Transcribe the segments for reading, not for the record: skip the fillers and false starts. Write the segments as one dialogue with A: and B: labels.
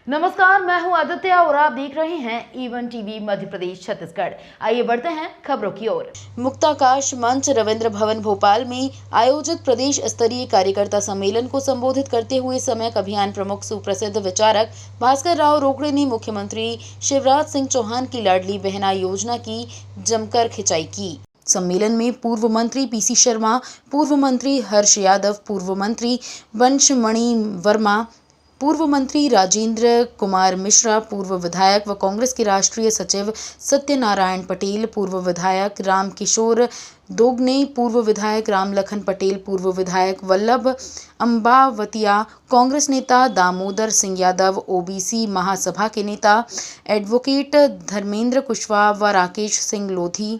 A: नमस्कार, मैं हूं आदित्य और आप देख रहे हैं ईवन टीवी मध्य प्रदेश छत्तीसगढ़। आइए बढ़ते हैं खबरों की ओर। मुक्ताकाश मंच रविंद्र भवन भोपाल में आयोजित प्रदेश स्तरीय कार्यकर्ता सम्मेलन को संबोधित करते हुए समयक अभियान प्रमुख सुप्रसिद्ध विचारक भास्कर राव रोकड़े ने मुख्यमंत्री शिवराज सिंह चौहान की लाडली बहना योजना की जमकर खिंचाई की। सम्मेलन में पूर्व मंत्री पीसी शर्मा, पूर्व मंत्री हर्ष यादव, पूर्व मंत्री वंशमणि वर्मा, पूर्व मंत्री राजेंद्र कुमार मिश्रा, पूर्व विधायक व कांग्रेस के राष्ट्रीय सचिव सत्यनारायण पटेल, पूर्व विधायक रामकिशोर दोगने, पूर्व विधायक रामलखन पटेल, पूर्व विधायक वल्लभ अंबावतिया, कांग्रेस नेता दामोदर सिंह यादव, ओबीसी महासभा के नेता एडवोकेट धर्मेंद्र कुशवाहा व राकेश सिंह लोधी,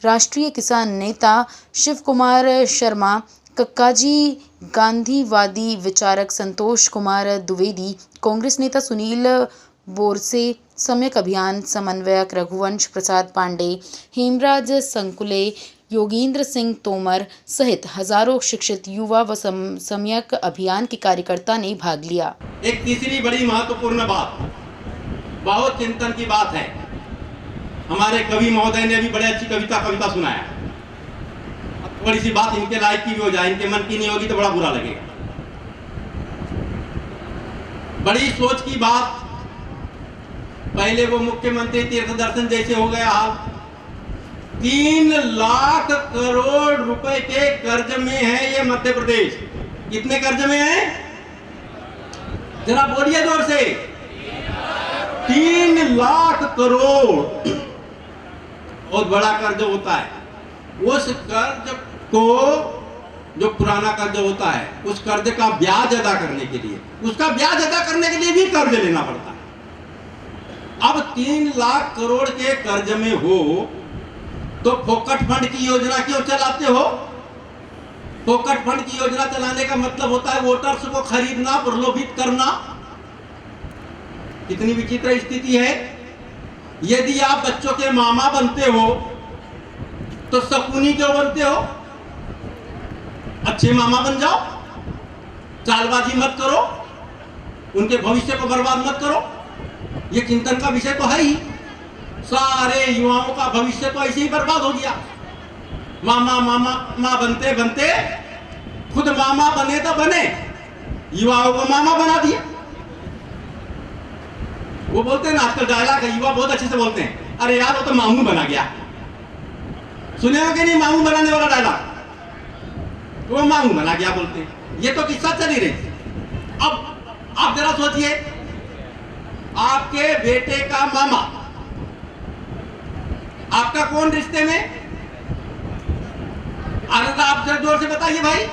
A: राष्ट्रीय किसान नेता शिव कुमार शर्मा, कक्काजी गांधीवादी विचारक संतोष कुमार द्विवेदी, कांग्रेस नेता सुनील बोरसे, सम्यक अभियान समन्वयक रघुवंश प्रसाद पांडे, हेमराज संकुले, योगेंद्र सिंह तोमर सहित हजारों शिक्षित युवा व सम्यक अभियान के कार्यकर्ता ने भाग लिया।
B: एक तीसरी बड़ी महत्वपूर्ण बात, बहुत चिंतन की बात है। हमारे कवि महोदय ने भी बड़ी अच्छी कविता सुनाया। थोड़ी सी बात इनके लायक की भी हो जाए, इनके मन की नहीं होगी तो बड़ा बुरा लगेगा। बड़ी सोच की बात। पहले वो मुख्यमंत्री तीर्थ दर्शन जैसे हो गया हाल। 3 लाख करोड़ रुपए के कर्ज में है ये मध्य प्रदेश। कितने कर्ज में है? जरा बोलिए जोर से। 3 लाख करोड़ बहुत बड़ा कर्ज होता है। उस कर्ज को, जो पुराना कर्ज होता है, उस कर्ज का ब्याज अदा करने के लिए, भी कर्ज लेना पड़ता है। अब 3 लाख करोड़ के कर्ज में हो तो फोकट फंड की योजना क्यों चलाते हो? फोकट फंड की योजना चलाने का मतलब होता है वोटर्स को खरीदना, प्रलोभित करना। कितनी विचित्र स्थिति है। यदि आप बच्चों के मामा बनते हो तो शकुनी क्यों बनते हो? अच्छे मामा बन जाओ, चालबाजी मत करो, उनके भविष्य को बर्बाद मत करो। ये चिंतन का विषय तो है ही। सारे युवाओं का भविष्य तो ऐसे ही बर्बाद हो गया। मामा बनते बनते खुद मामा बने तो बने, युवाओं को मामा बना दिया। वो बोलते हैं ना, आजकल डायलॉग है, युवा बहुत अच्छे से बोलते हैं, अरे यार वो तो मामू बना गया। सुने हो कि नहीं मामू बनाने वाला डायलॉग? वो मामू बना गया बोलते हैं। ये तो किस्सा चली रही थी। अब आप जरा सोचिए, आपके बेटे का मामा, आपका कौन रिश्ते में? अरे आप जरा जोर से बताइए भाई।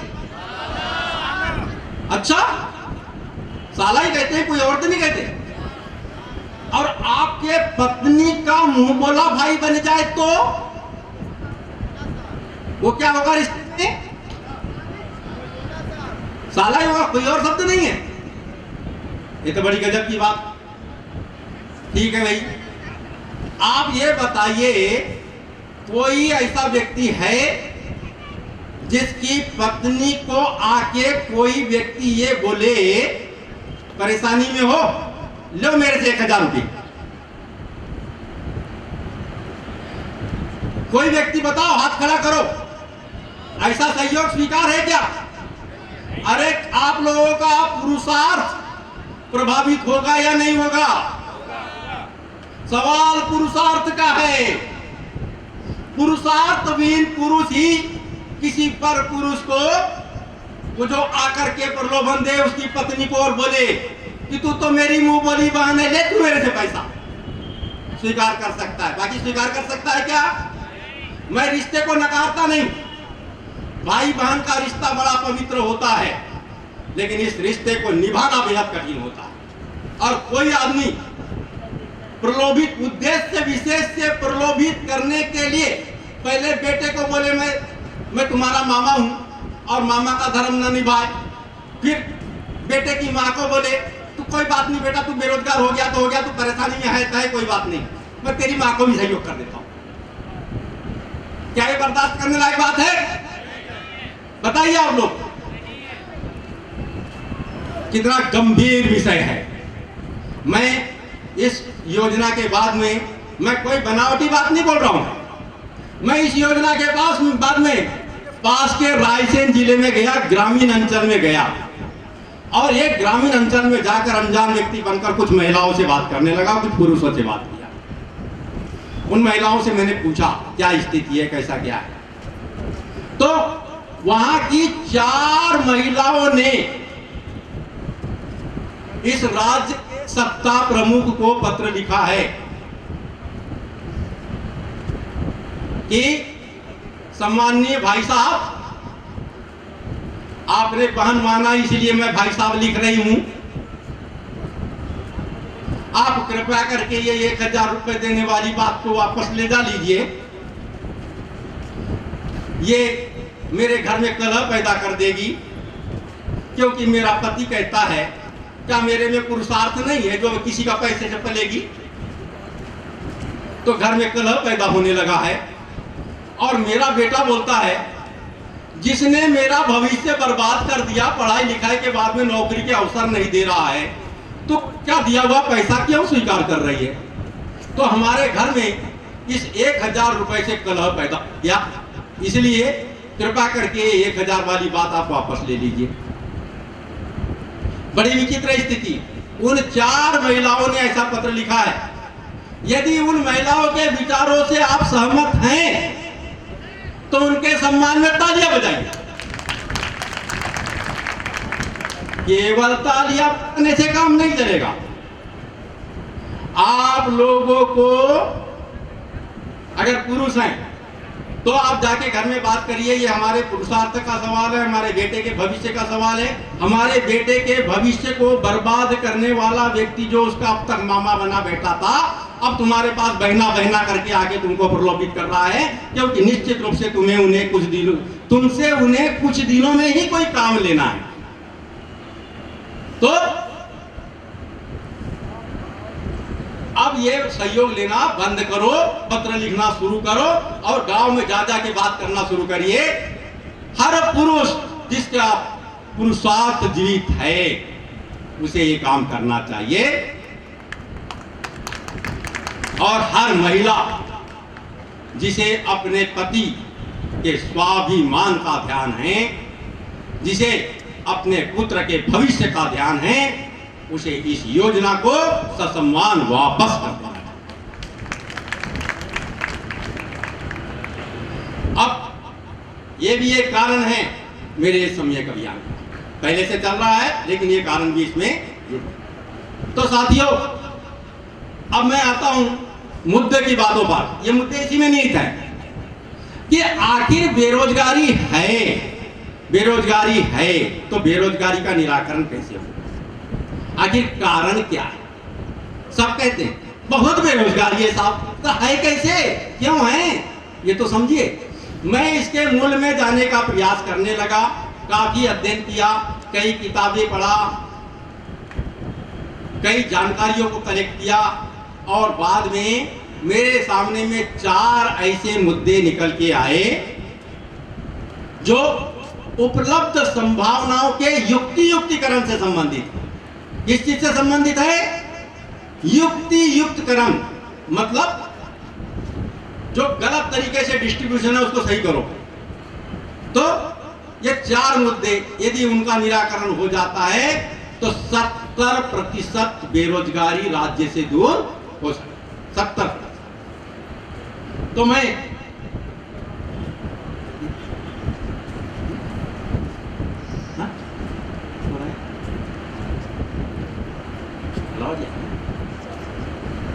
B: अच्छा, साला ही कहते हैं, कोई और तो नहीं कहते। और आपके पत्नी का मुंह बोला भाई बन जाए तो वो क्या होगा रिश्ते में? साला ही होगा, कोई और शब्द नहीं है। ये तो बड़ी गजब की बात। ठीक है भाई, आप ये बताइए, कोई ऐसा व्यक्ति है जिसकी पत्नी को आके कोई व्यक्ति ये बोले, परेशानी में हो, लो मेरे से 1000 रुपये? कोई व्यक्ति बताओ, हाथ खड़ा करो। ऐसा सहयोग स्वीकार है क्या? अरे आप लोगों का पुरुषार्थ प्रभावित होगा या नहीं होगा? सवाल पुरुषार्थ का है। पुरुषार्थहीन पुरुष ही किसी पर पुरुष को, वो जो आकर के प्रलोभन दे उसकी पत्नी को और बोले कि तू तो मेरी मुंह बोली बहन है, ले तू मेरे से पैसा, स्वीकार कर सकता है। बाकी स्वीकार कर सकता है क्या? मैं रिश्ते को नकारता नहीं, भाई बहन का रिश्ता बड़ा पवित्र होता है, लेकिन इस रिश्ते को निभाना बेहद कठिन होता है। और कोई आदमी प्रलोभित, उद्देश्य विशेष से प्रलोभित करने के लिए पहले बेटे को बोले मैं तुम्हारा मामा हूं और मामा का धर्म न निभाए, फिर बेटे की माँ को बोले तू कोई बात नहीं बेटा, तू बेरोजगार हो गया तो हो गया, तू परेशानी में है तो है, कोई बात नहीं, मैं तेरी माँ को भी सहयोग कर देता हूं। क्या ये बर्दाश्त करने लायक बात है? बताइए आप लोग। कितना गंभीर विषय है। मैं इस योजना के बाद में मैं कोई बनावटी बात नहीं बोल रहा हूं। मैं इस योजना के बाद में पास के रायसेन जिले में गया, ग्रामीण अंचल में गया और एक ग्रामीण अंचल में जाकर अनजान व्यक्ति बनकर कुछ महिलाओं से बात करने लगा, कुछ पुरुषों से बात किया। उन महिलाओं से मैंने पूछा क्या स्थिति है, कैसा क्या है। तो वहां की 4 महिलाओं ने इस राज्य के सत्ता प्रमुख को पत्र लिखा है कि सम्माननीय भाई साहब, आपने बहन माना इसलिए मैं भाई साहब लिख रही हूं, आप कृपया करके ये 1000 रुपए देने वाली बात को वापस ले जा लीजिए। ये मेरे घर में कलह पैदा कर देगी, क्योंकि मेरा पति कहता है क्या मेरे में पुरुषार्थ नहीं है जो किसी का पैसे से पलेगी। तो घर में कलह पैदा होने लगा है और मेरा बेटा बोलता है जिसने मेरा भविष्य बर्बाद कर दिया, पढ़ाई लिखाई के बाद में नौकरी के अवसर नहीं दे रहा है, तो क्या दिया हुआ पैसा क्यों स्वीकार कर रही है। तो हमारे घर में इस 1000 रुपए से कलह पैदा किया, इसलिए कृपया करके 1000 वाली बात आप वापस ले लीजिए। बड़ी विचित्र स्थिति। उन 4 महिलाओं ने ऐसा पत्र लिखा है। यदि उन महिलाओं के विचारों से आप सहमत हैं तो उनके सम्मान में तालियां बजाइए। केवल तालियां बजाने से काम नहीं चलेगा। आप लोगों को अगर पुरुष हैं तो आप जाके घर में बात करिए, ये हमारे पुरुषार्थ का सवाल है, हमारे बेटे के भविष्य का सवाल है। हमारे बेटे के भविष्य को बर्बाद करने वाला व्यक्ति जो उसका अब तक मामा बना बैठा था, अब तुम्हारे पास बहना बहना करके आके तुमको प्रलोभित कर रहा है, क्योंकि निश्चित रूप से तुमसे उन्हें कुछ दिनों में ही कोई काम लेना है। तो अब ये सहयोग लेना बंद करो, पत्र लिखना शुरू करो और गांव में जा जा के बात करना शुरू करिए। हर पुरुष जिसका पुरुषार्थ जीवित है उसे ये काम करना चाहिए और हर महिला जिसे अपने पति के स्वाभिमान का ध्यान है, जिसे अपने पुत्र के भविष्य का ध्यान है, उसे इस योजना को ससम्मान वापस कर देना। अब ये भी एक कारण है मेरे समयक अभियान का, पहले से चल रहा है लेकिन ये कारण भी इसमें। तो साथियों, अब मैं आता हूं मुद्दे की बातों पर। ये मुद्दे इसी में निहित है कि आखिर बेरोजगारी है तो बेरोजगारी का निराकरण कैसे हो, आखिर कारण क्या है। सब कहते हैं बहुत बेरोजगारी है साहब, तो है कैसे, क्यों है, ये तो समझिए। मैं इसके मूल में जाने का प्रयास करने लगा, काफी अध्ययन किया, कई किताबें पढ़ा, कई जानकारियों को कलेक्ट किया और बाद में मेरे सामने में 4 ऐसे मुद्दे निकल के आए जो उपलब्ध संभावनाओं के युक्तिकरण से संबंधित। किस चीज से संबंधित है, युक्तिकरण, मतलब जो गलत तरीके से डिस्ट्रीब्यूशन है उसको सही करो। तो ये 4 मुद्दे यदि उनका निराकरण हो जाता है तो 70% बेरोजगारी राज्य से दूर हो सकती, 70%। तो मैं